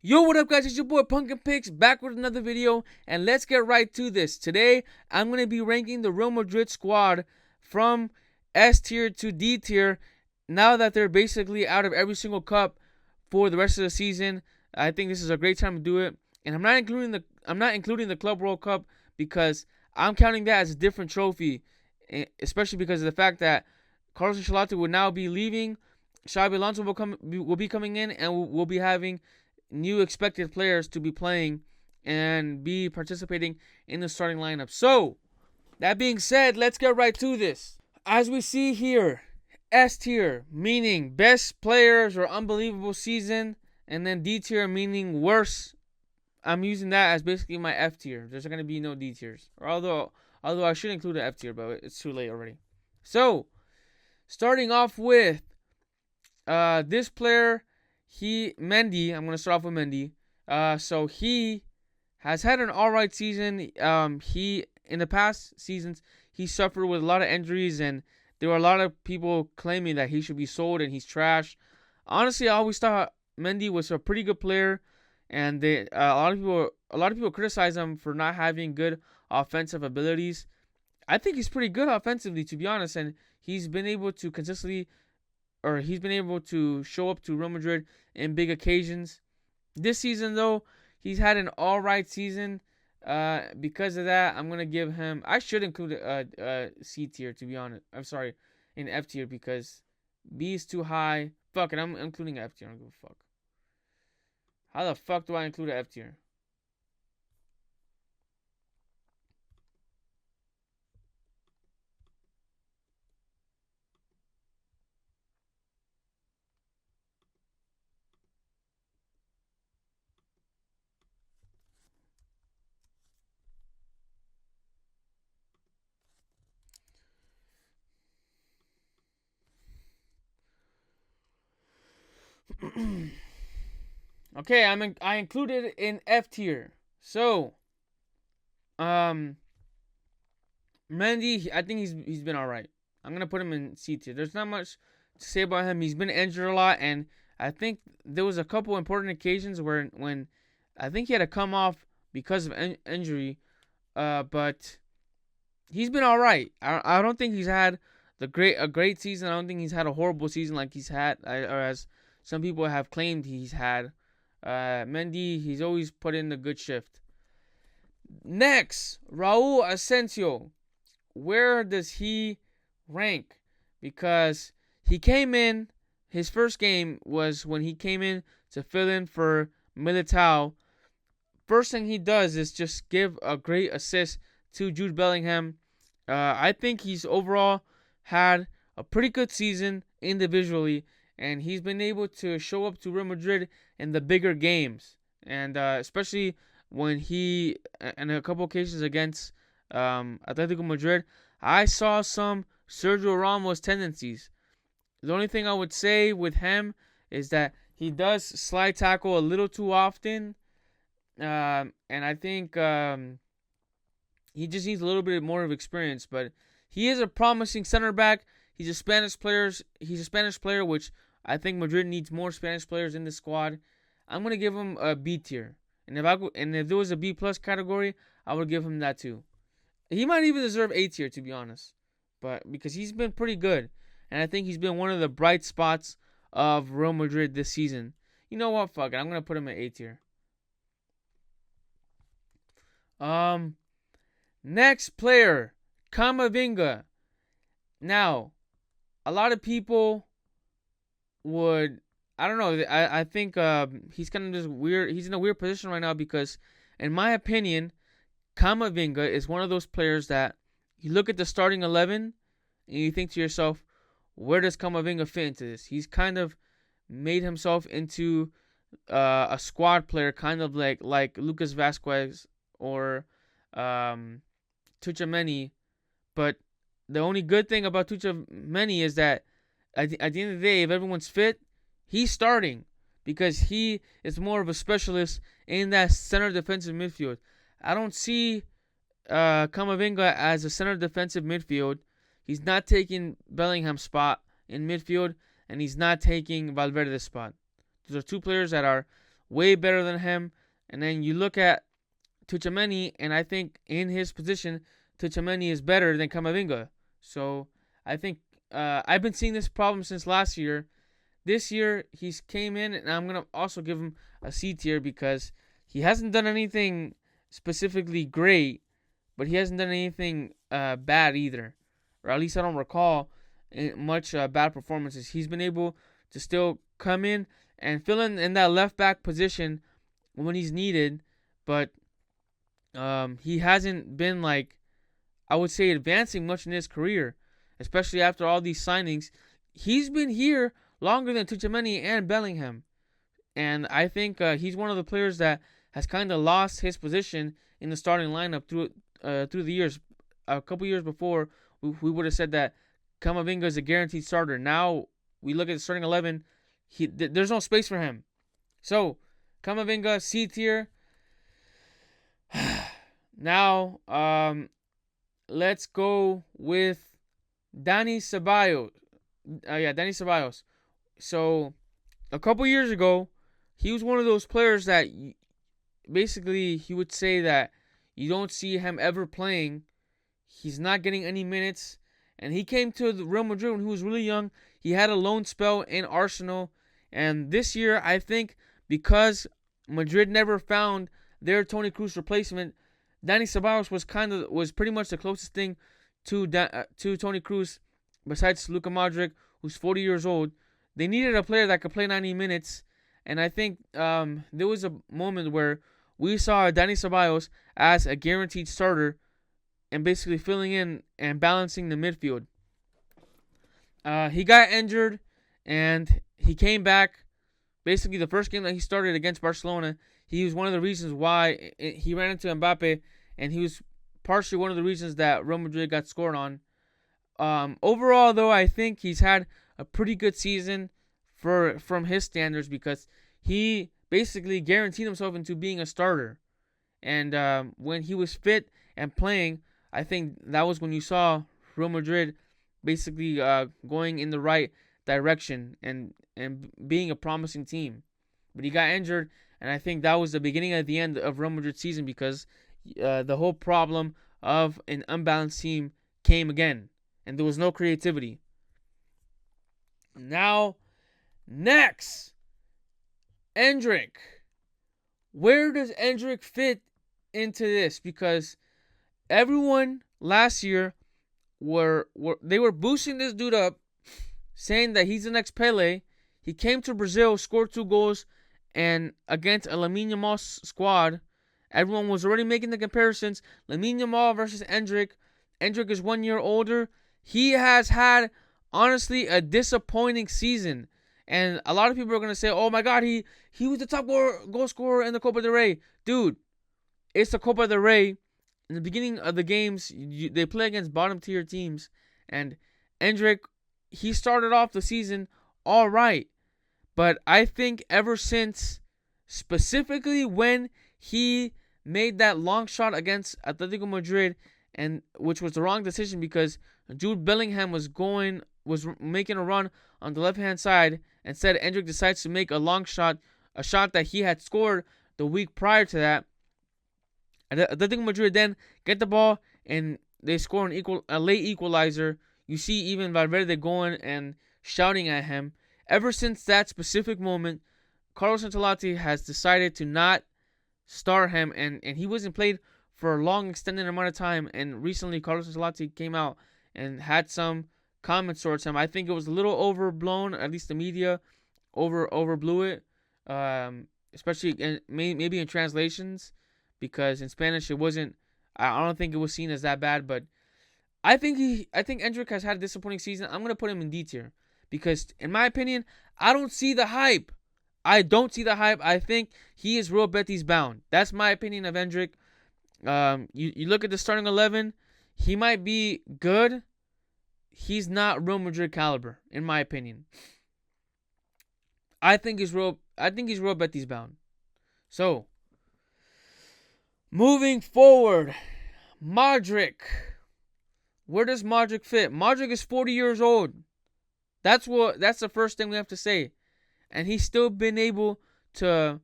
Yo, what up, guys? It's your boy Pumpkin Picks back with another video, and let's get right to this. Today, I'm going to be ranking the Real Madrid squad from S tier to D tier now that they're basically out of every single cup for the rest of the season. I think this is a great time to do it, and I'm not including the Club World Cup because I'm counting that as a different trophy, especially because of the fact that Carlos Ancelotti will now be leaving. Xabi Alonso will be coming in, and we'll be having new expected players to be playing and be participating in the starting lineup. So, that being said, let's get right to this. As we see here, S tier meaning best players or unbelievable season, and then D tier meaning worse. I'm using that as basically my F tier. There's going to be no D tiers. Or although I should include an F tier, but it's too late already. So, starting off with this player, Mendy. I'm gonna start off with Mendy. So he has had an alright season. He in the past seasons he suffered with a lot of injuries, and there were a lot of people claiming that he should be sold and he's trash. Honestly, I always thought Mendy was a pretty good player, and a lot of people criticize him for not having good offensive abilities. I think he's pretty good offensively, to be honest, and he's been able to show up to Real Madrid in big occasions. This season, though, he's had an all-right season. Because of that, I'm going to give him... I should include a C tier, to be honest. I'm sorry, in F tier, because B is too high. Fuck it, I'm including F tier. I don't give a fuck. How the fuck do I include an F tier? Okay, I included it in F tier. So, Mendy, I think he's been all right. I'm gonna put him in C tier. There's not much to say about him. He's been injured a lot, and I think there was a couple important occasions when I think he had to come off because of injury. But he's been all right. I don't think he's had a great season. I don't think he's had a horrible season like he's had, or as some people have claimed he's had. Mendy, he's always put in a good shift. Next, Raul Asencio. Where does he rank? Because he came in, his first game was when he came in to fill in for Militao. First thing he does is just give a great assist to Jude Bellingham. I think he's overall had a pretty good season individually, and he's been able to show up to Real Madrid in the bigger games, and especially when he, in a couple occasions against Atletico Madrid, I saw some Sergio Ramos tendencies. The only thing I would say with him is that he does slide tackle a little too often, and I think he just needs a little bit more of experience. But he is a promising center back. He's a Spanish player, which I think Madrid needs more Spanish players in the squad. I'm gonna give him a B tier, and if there was a B plus category, I would give him that too. He might even deserve A tier, to be honest, but because he's been pretty good, and I think he's been one of the bright spots of Real Madrid this season. You know what? Fuck it. I'm gonna put him at A tier. Next player, Camavinga. Now, a lot of people would, I don't know, I think he's kind of just weird. He's in a weird position right now because, in my opinion, Camavinga is one of those players that you look at the starting 11 and you think to yourself, where does Camavinga fit into this? He's kind of made himself into a squad player, kind of like Lucas Vazquez or Tchoumani. But the only good thing about Tchoumani is that at the end of the day, if everyone's fit, he's starting because he is more of a specialist in that center defensive midfield. I don't see Camavinga as a center defensive midfield. He's not taking Bellingham's spot in midfield, and he's not taking Valverde's spot. Those are two players that are way better than him. And then you look at Tchoumani, and I think in his position, Tchoumani is better than Camavinga. So I think I've been seeing this problem since last year. This year he's came in, and I'm gonna also give him a C tier because he hasn't done anything specifically great, but he hasn't done anything bad either, or at least I don't recall much bad performances. He's been able to still come in and fill in that left back position when he's needed, but he hasn't been, like, I would say, advancing much in his career, especially after all these signings. He's been here longer than Tchoumani and Bellingham, and I think he's one of the players that has kind of lost his position in the starting lineup through the years. A couple years before, we would have said that Camavinga is a guaranteed starter. Now we look at the starting 11, there's no space for him. So Camavinga, C tier. Now, let's go with Dani Ceballos. Dani Ceballos. So, a couple years ago, he was one of those players that basically he would say that you don't see him ever playing. He's not getting any minutes. And he came to the Real Madrid when he was really young. He had a loan spell in Arsenal. And this year, I think, because Madrid never found their Toni Kroos replacement, Dani Ceballos was pretty much the closest thing to Toni Kroos, besides Luka Modric, who's 40 years old. They needed a player that could play 90 minutes, and I think there was a moment where we saw Dani Ceballos as a guaranteed starter and basically filling in and balancing the midfield. He got injured, and he came back. Basically, the first game that he started against Barcelona, he was one of the reasons why he ran into Mbappe, and he was partially one of the reasons that Real Madrid got scored on. Overall, though, I think he's had a pretty good season from his standards because he basically guaranteed himself into being a starter. And when he was fit and playing, I think that was when you saw Real Madrid basically going in the right direction and being a promising team. But he got injured, and I think that was the beginning of the end of Real Madrid's season because the whole problem of an unbalanced team came again, and there was no creativity. Now, next, Endrick. Where does Endrick fit into this? Because everyone last year were boosting this dude up, saying that he's the next Pele. He came to Brazil, scored 2 goals, and against a Lamine Yamal squad, everyone was already making the comparisons. Lamine Yamal versus Endrick. Endrick is 1 year older. He has had, honestly, a disappointing season. And a lot of people are going to say, oh my God, he was the top goal scorer in the Copa del Rey. Dude, it's the Copa del Rey. In the beginning of the games, they play against bottom tier teams. And Endrick, he started off the season all right. But I think ever since, specifically when he made that long shot against Atletico Madrid, and which was the wrong decision because Jude Bellingham was making a run on the left-hand side. Instead, Endrick decides to make a long shot, a shot that he had scored the week prior to that. Atletico Madrid then get the ball, and they score a late equalizer. You see even Valverde going and shouting at him. Ever since that specific moment, Carlos Ancelotti has decided to not start him, and he wasn't played for a long extended amount of time. And recently, Carlos Ancelotti came out and had some comments towards him. I think it was a little overblown. At least the media overblew it, especially maybe in translations, because in Spanish it wasn't. I don't think it was seen as that bad. But I think Endrick has had a disappointing season. I'm gonna put him in D tier because, in my opinion, I don't see the hype. I think he is Real Betis bound. That's my opinion of Endrick. You look at the starting 11, he might be good. He's not Real Madrid caliber, in my opinion. I think he's Real Betis bound. So, moving forward, Modric. Where does Modric fit? Modric is 40 years old. That's the first thing we have to say. And he's still been able to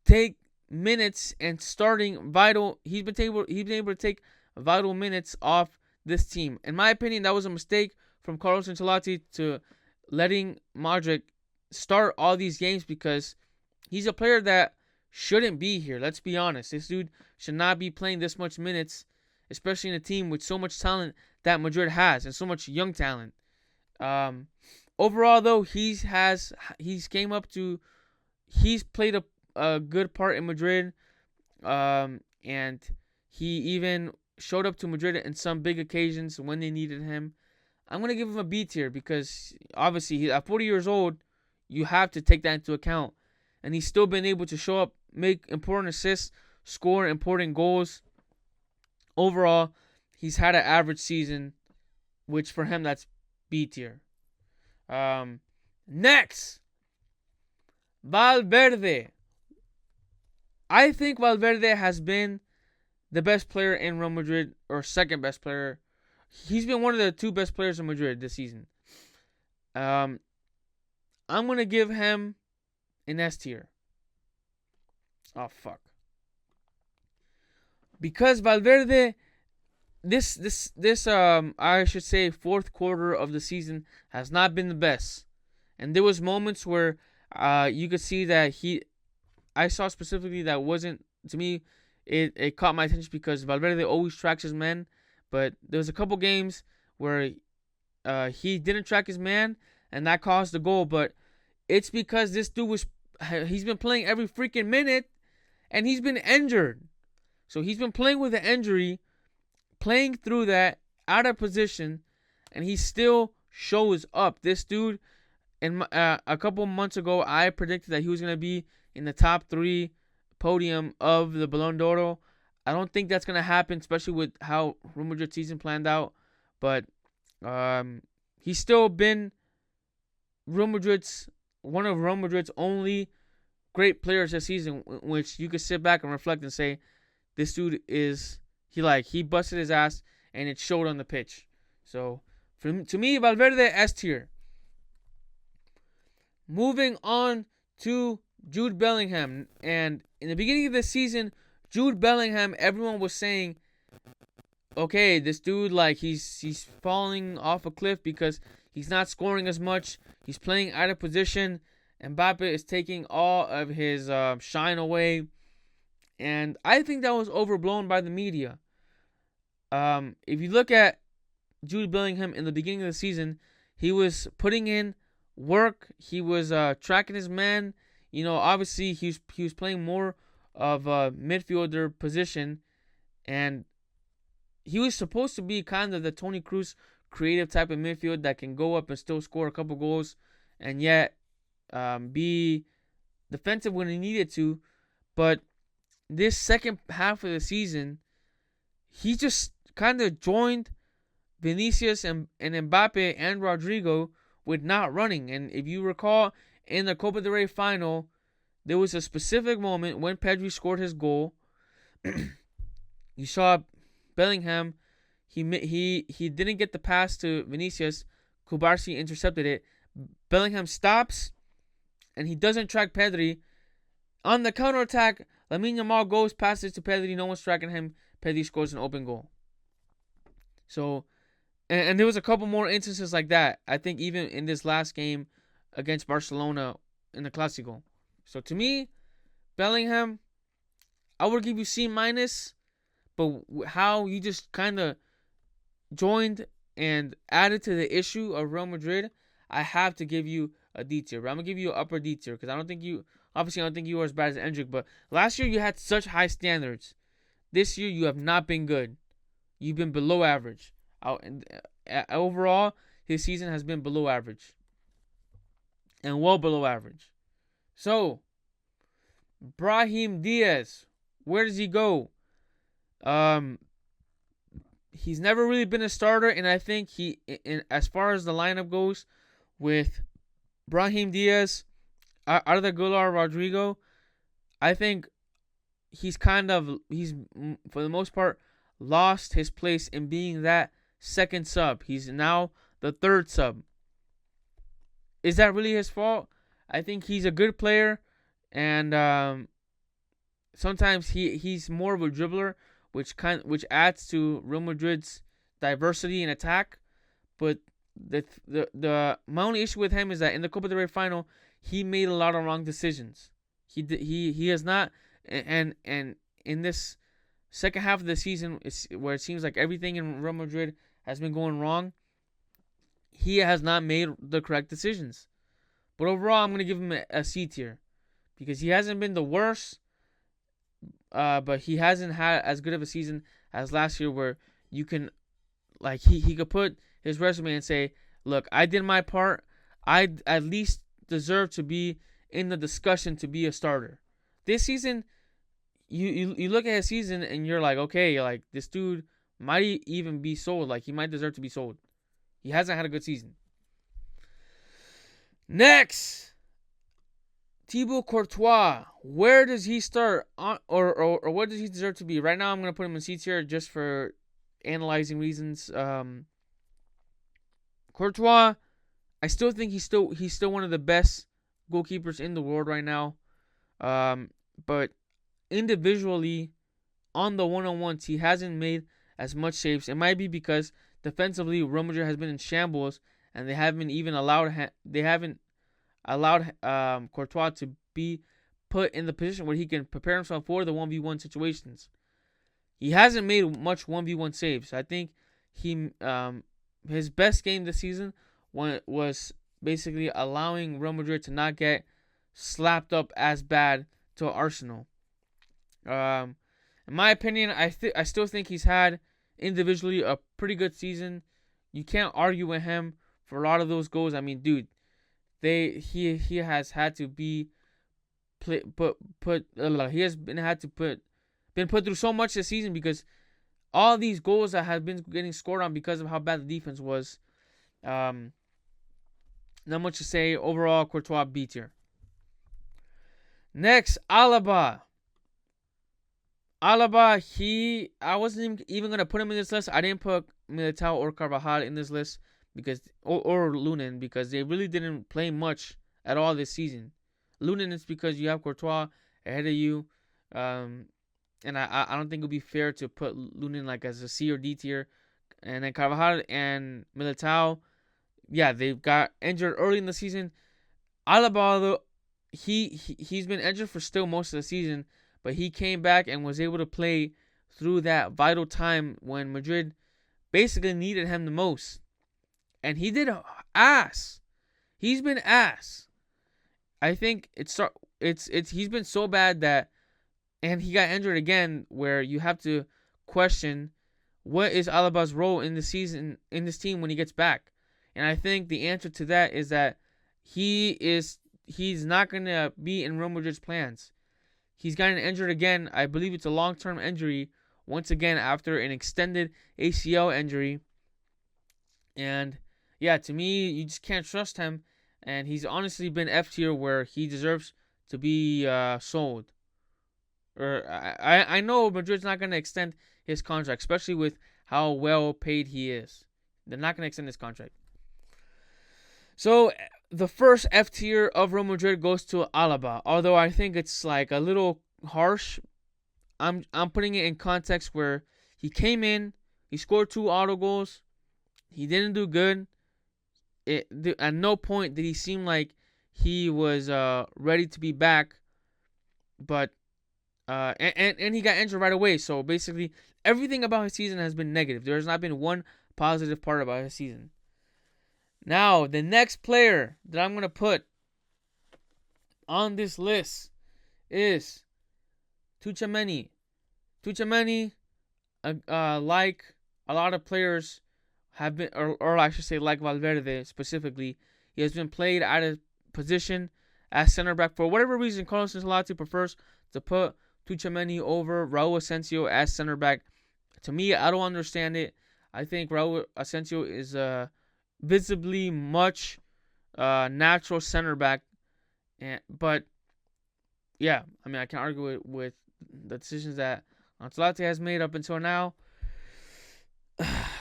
take minutes and starting vital. He's been able to take vital minutes off this team. In my opinion, that was a mistake from Carlos Ancelotti to letting Modric start all these games, because he's a player that shouldn't be here. Let's be honest. This dude should not be playing this much minutes, especially in a team with so much talent that Madrid has and so much young talent. Overall, though, he's played a good part in Madrid, and he even showed up to Madrid in some big occasions when they needed him. I'm gonna give him a B tier because obviously he's at 40 years old. You have to take that into account, and he's still been able to show up, make important assists, score important goals. Overall, he's had an average season, which for him that's B tier. Next, Valverde. I think Valverde has been the best player in Real Madrid, or second best player. He's been one of the two best players in Madrid this season. I'm gonna give him an S tier. Oh fuck. Because Valverde, this I should say fourth quarter of the season has not been the best, and there was moments where you could see that I saw specifically that wasn't, to me, it caught my attention because Valverde always tracks his men, but there was a couple games where he didn't track his man, and that caused the goal. But it's because this dude he's been playing every freaking minute, and he's been injured. So he's been playing with an injury, playing through that, out of position, and he still shows up. This dude, a couple months ago, I predicted that he was going to be in the top 3 podium of the Ballon d'Oro. I don't think that's going to happen, especially with how Real Madrid's season planned out. But he's still been one of Real Madrid's only great players this season, which you could sit back and reflect and say, this dude he busted his ass, and it showed on the pitch. So, to me, Valverde, S tier. Moving on to Jude Bellingham. And in the beginning of the season, Jude Bellingham, everyone was saying, okay, this dude, he's falling off a cliff because he's not scoring as much. He's playing out of position. Mbappe is taking all of his shine away. And I think that was overblown by the media. If you look at Jude Bellingham in the beginning of the season, he was putting in work. He was tracking his man. Obviously he was playing more of a midfielder position, and he was supposed to be kind of the Toni Kroos creative type of midfield that can go up and still score a couple goals, and yet be defensive when he needed to. But this second half of the season, he just kind of joined Vinicius and Mbappe and Rodrygo with not running. And if you recall, in the Copa del Rey final, there was a specific moment when Pedri scored his goal. You saw Bellingham. He didn't get the pass to Vinicius. Kubarsi intercepted it. Bellingham stops, and he doesn't track Pedri. On the counterattack, Lamine Yamal goes, passes to Pedri. No one's tracking him. Pedri scores an open goal. So, and there was a couple more instances like that. I think even in this last game against Barcelona in the Clásico. So to me, Bellingham, I would give you C-, but how you just kind of joined and added to the issue of Real Madrid, I have to give you a D tier. But I'm gonna give you an upper D tier because I don't think you are as bad as Endrick. But last year you had such high standards. This year you have not been good. You've been below average. Overall, his season has been below average. And well below average. So, Brahim Diaz, where does he go? He's never really been a starter, and I think as far as the lineup goes, with Brahim Diaz, Arda Guler, Rodrygo, I think he's for the most part lost his place in being that second sub. He's now the third sub. Is that really his fault? I think he's a good player, and sometimes he's more of a dribbler, which adds to Real Madrid's diversity in attack. But my only issue with him is that in the Copa del Rey final, he made a lot of wrong decisions. He has not, and in this second half of the season, where it seems like everything in Real Madrid has been going wrong, he has not made the correct decisions. But overall, I'm going to give him a C tier because he hasn't been the worst, but he hasn't had as good of a season as last year, where you can, like, he could put his resume and say, look, I did my part. I at least deserve to be in the discussion to be a starter. This season, you look at his season and you're like, okay, like, this dude might even be sold. Like, he might deserve to be sold. He hasn't had a good season. Next, Thibaut Courtois. Where does he start, or what does he deserve to be? Right now, I'm gonna put him in C tier just for analyzing reasons. Courtois, I still think he's still one of the best goalkeepers in the world right now. But individually, on the one-on-ones, he hasn't made as much saves. It might be because defensively, Real Madrid has been in shambles, and they haven't allowed Courtois to be put in the position where he can prepare himself for the 1v1 situations. He hasn't made much 1v1 saves. I think his best game this season was basically allowing Real Madrid to not get slapped up as bad to Arsenal. In my opinion, I still think he's had individually a pretty good season. You can't argue with him for a lot of those goals. I mean, dude, he has had to be he has been put through so much this season because all these goals that have been getting scored on because of how bad the defense was. Not much to say. Overall, Courtois B tier. Next, Alaba. I wasn't even gonna put him in this list. I didn't put Militao or Carvajal in this list because or Lunin because they really didn't play much at all this season. Lunin is because you have Courtois ahead of you, and I don't think it would be fair to put Lunin like as a C or D tier, and then Carvajal and Militao, yeah, they got injured early in the season. Alaba, though, he's been injured for still most of the season, but he came back and was able to play through that vital time when Madrid basically needed him the most. And he did ass. He's been ass. I think he's been so bad that, and he got injured again, where you have to question what is Alaba's role in the season in this team when he gets back. And I think the answer to that is that he's not gonna be in Real Madrid's plans. He's gotten injured again. I believe it's a long-term injury once again after an extended ACL injury. And yeah, to me, you just can't trust him. And he's honestly been F tier where he deserves to be sold. Or I know Madrid's not going to extend his contract, especially with how well paid he is. They're not going to extend his contract. So the first F tier of Real Madrid goes to Alaba. Although I think it's like a little harsh. I'm putting it in context where he came in, he scored 2 auto goals, he didn't do good. At no point did he seem like he was ready to be back, but and he got injured right away. So basically, everything about his season has been negative. There has not been one positive part about his season. Now, the next player that I'm gonna put on this list is Tchoumani. Tchoumani, like a lot of players have been, or I should say like Valverde specifically, he has been played out of position as center back. For whatever reason, Carlos Ancelotti prefers to put Tchoumani over Raul Asencio as center back. To me, I don't understand it. I think Raul Asencio is visibly much natural center back. But yeah, I mean, I can't argue with the decisions that Ancelotti has made up until now.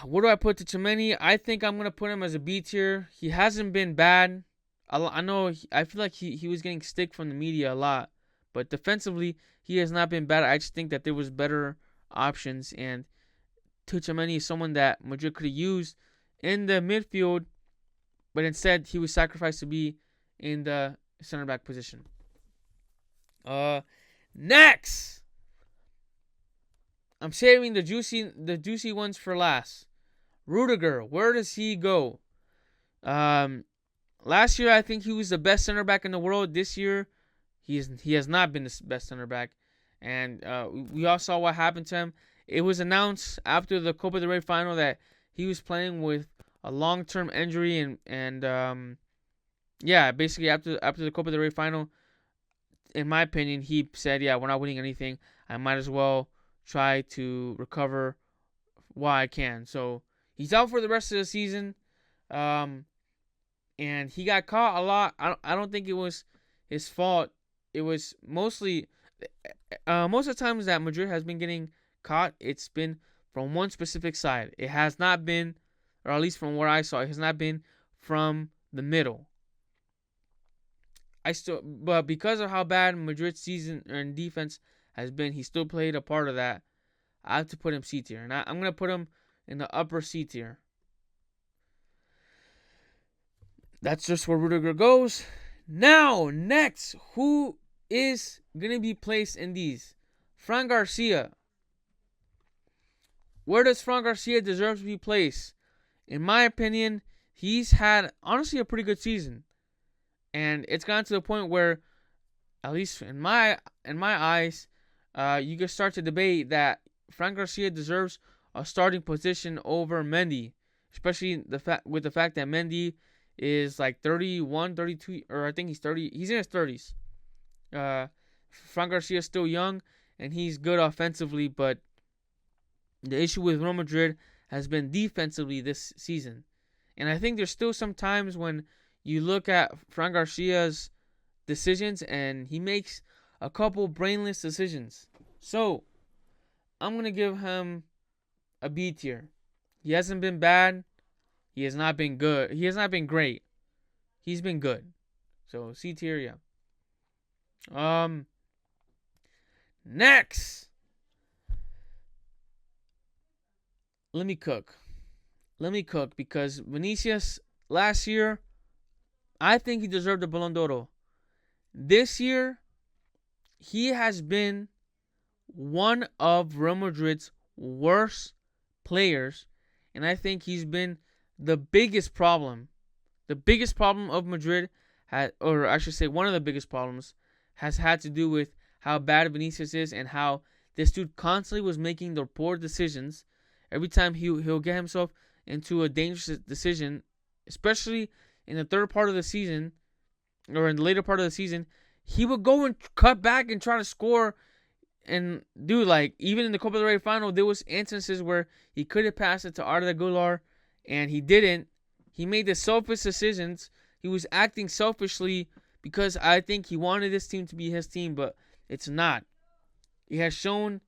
What do I put to Tchoumani? I think I'm going to put him as a B tier. He hasn't been bad. I know, I feel like he was getting stick from the media a lot. But defensively, he has not been bad. I just think that there was better options, and Tchoumani is someone that Madrid could have used in the midfield, but instead he was sacrificed to be in the center back position. Next, I'm saving the juicy ones for last. Rudiger, where does he go? Last year I think he was the best center back in the world. This year, he has not been the best center back, and we all saw what happened to him. It was announced after the Copa del Rey final that he was playing with a long-term injury, and basically after the Copa del Rey final, in my opinion, he said, "Yeah, we're not winning anything. I might as well try to recover while I can." So he's out for the rest of the season, and he got caught a lot. I don't think it was his fault. It was mostly most of the times that Madrid has been getting caught, it's been from one specific side. It has not been, or at least from where I saw, it has not been from the middle. But because of how bad Madrid's season and defense has been, he still played a part of that. I have to put him C tier, and I'm gonna put him in the upper C tier. That's just where Rudiger goes. Now, next, who is gonna be placed in these? Fran Garcia. Where does Fran Garcia deserve to be placed? In my opinion, he's had honestly a pretty good season. And it's gotten to the point where, at least in my eyes, you can start to debate that Fran Garcia deserves a starting position over Mendy, especially with the fact that Mendy is like 31, 32, or I think he's 30. He's in his 30s. Fran Garcia is still young, and he's good offensively, but the issue with Real Madrid has been defensively this season. And I think there's still some times when you look at Fran Garcia's decisions and he makes a couple brainless decisions. So, I'm going to give him a B tier. He hasn't been bad. He has not been good. He has not been great. He's been good. So, C tier, yeah. Next. Let me cook because Vinicius last year, I think he deserved a Ballon d'Oro. This year, he has been one of Real Madrid's worst players, and I think he's been the biggest problem. The biggest problem of Madrid, or I should say one of the biggest problems, has had to do with how bad Vinicius is and how this dude constantly was making the poor decisions. Every time he'll get himself into a dangerous decision, especially in the third part of the season, or in the later part of the season, he would go and cut back and try to score. And dude, like even in the Copa del Rey final, there was instances where he could have passed it to Arda Guler, and he didn't. He made the selfish decisions. He was acting selfishly because I think he wanted this team to be his team, but it's not. He has shown,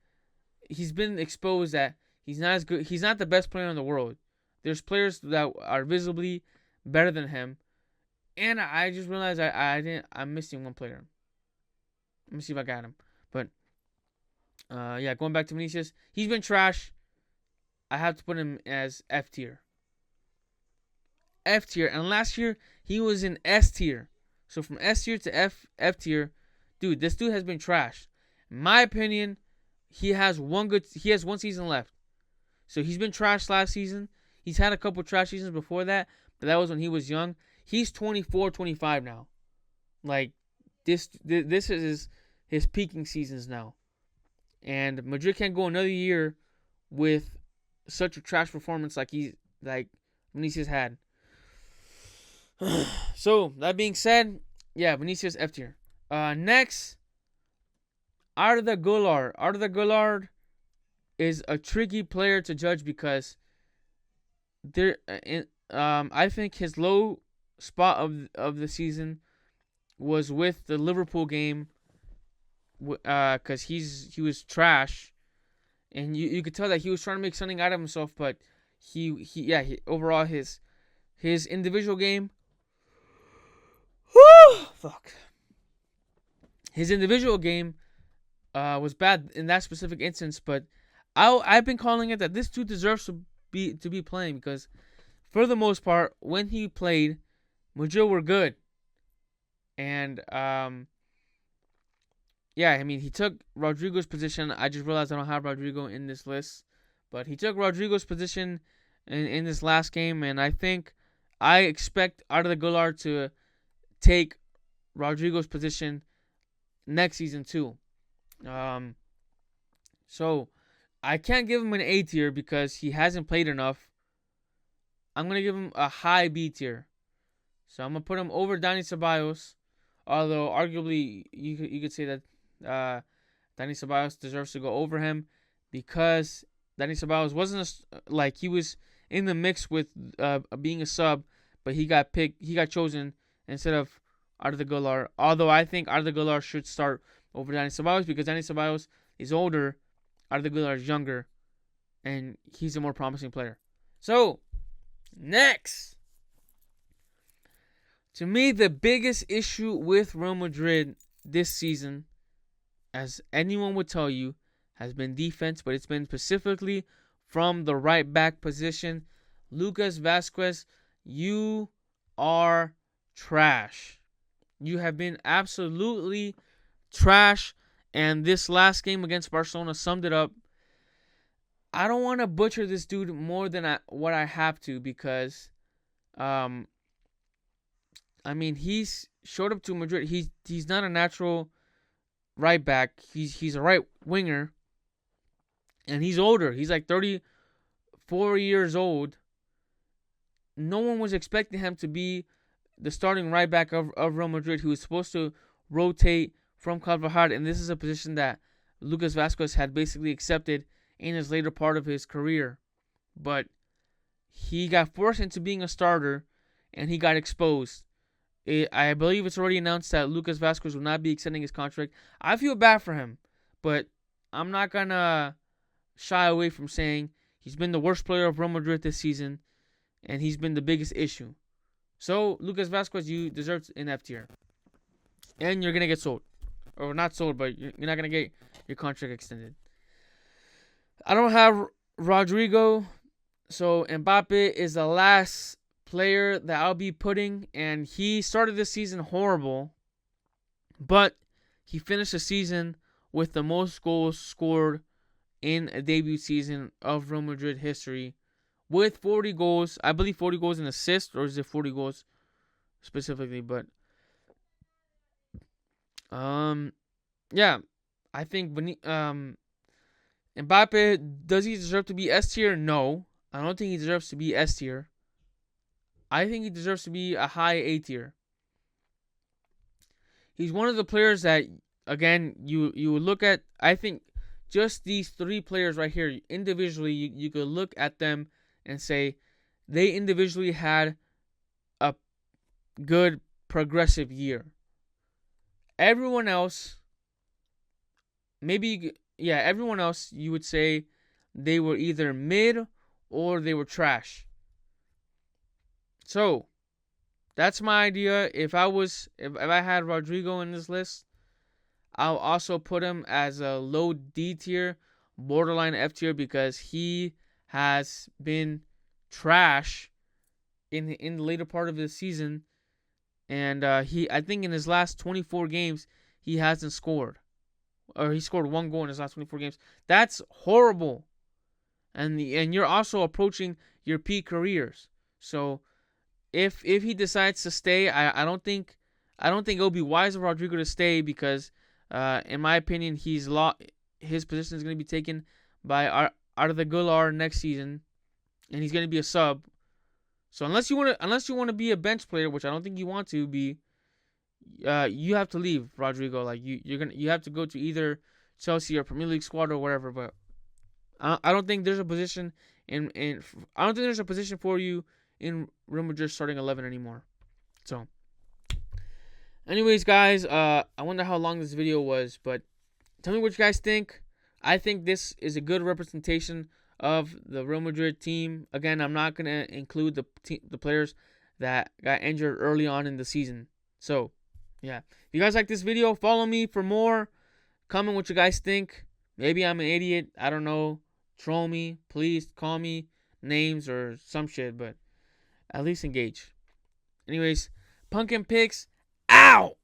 he's been exposed that he's not as good. He's not the best player in the world. There's players that are visibly better than him, and I just realized I'm missing one player. Let me see if I got him. But going back to Vinicius, he's been trash. I have to put him as F tier. F tier, and last year he was in S tier. So from S tier to F tier, dude, this dude has been trash. In my opinion, he has one season left. So he's been trash last season. He's had a couple trash seasons before that, but that was when he was young. He's 24, 25 now. Like this is his peaking seasons now. And Madrid can't go another year with such a trash performance like Vinicius had. So, that being said, yeah, Vinicius F tier. Next, Arda Guler. Arda Guler is a tricky player to judge because I think his low spot of the season was with the Liverpool game, because he was trash, and you could tell that he was trying to make something out of himself, but he overall his individual game, fuck. His individual game was bad in that specific instance, but I've been calling it that this dude deserves to be playing, because for the most part, when he played, Madrid were good. And yeah, I mean, he took Rodrygo's position. I just realized I don't have Rodrygo in this list, but he took Rodrygo's position in this last game, and I expect Arda Guler to take Rodrygo's position next season too. So I can't give him an A tier because he hasn't played enough. I'm gonna give him a high B tier. So I'm gonna put him over Dani Ceballos, although arguably you could say that Dani Ceballos deserves to go over him, because Dani Ceballos wasn't like he was in the mix with being a sub, but he got chosen instead of Arda Guler. Although I think Arda Guler should start over Dani Ceballos, because Dani Ceballos is older, Arda Guler is younger, and he's a more promising player. So next, to me, the biggest issue with Real Madrid this season, as anyone would tell you, has been defense, but it's been specifically from the right back position. Lucas Vazquez, you are trash. You have been absolutely trash, and this last game against Barcelona summed it up. I don't want to butcher this dude more than what I have to, because I mean, he's showed up to Madrid. He's not a natural right back. He's a right winger, and he's older. He's like 34 years old. No one was expecting him to be the starting right back of Real Madrid, who was supposed to rotate from Carvajal, and this is a position that Lucas Vazquez had basically accepted in his later part of his career. But he got forced into being a starter, and he got exposed. I believe it's already announced that Lucas Vazquez will not be extending his contract. I feel bad for him, but I'm not going to shy away from saying he's been the worst player of Real Madrid this season, and he's been the biggest issue. So, Lucas Vazquez, you deserve an F tier. And you're going to get sold. Or not sold, but you're not going to get your contract extended. I don't have Rodrygo, so Mbappe is the last player that I'll be putting, and he started this season horrible, but he finished the season with the most goals scored in a debut season of Real Madrid history, with 40 goals. I believe 40 goals and assists, or is it 40 goals specifically? But yeah, I think Mbappe, does he deserve to be S tier? No, I don't think he deserves to be S tier. I think he deserves to be a high A tier. He's one of the players that, again, you would look at. I think just these three players right here, individually, you could look at them and say they individually had a good progressive year. Everyone else, everyone else, you would say they were either mid or they were trash. So, that's my idea. If I had Rodrygo in this list, I'll also put him as a low D tier, borderline F tier, because he has been trash in the later part of the season, and I think in his last 24 games he hasn't scored, or he scored one goal in his last 24 games. That's horrible, and you're also approaching your peak careers. So if he decides to stay, I don't think it'll be wise of Rodrygo to stay, because in my opinion his position is going to be taken by Arda Guler next season, and he's going to be a sub. So unless you want to be a bench player, which I don't think you want to be, you have to leave Rodrygo. Like you have to go to either Chelsea or Premier League squad or whatever. But I don't think there's a position for you in Real Madrid starting 11 anymore. So, anyways, guys, I wonder how long this video was, but tell me what you guys think. I think this is a good representation of the Real Madrid team. Again, I'm not gonna include the players that got injured early on in the season. So, Yeah. If you guys like this video, follow me for more. Comment what you guys think. Maybe I'm an idiot. I don't know. Troll me. Please call me names or some shit, but at least engage. Anyways, Pumpkin Picks out.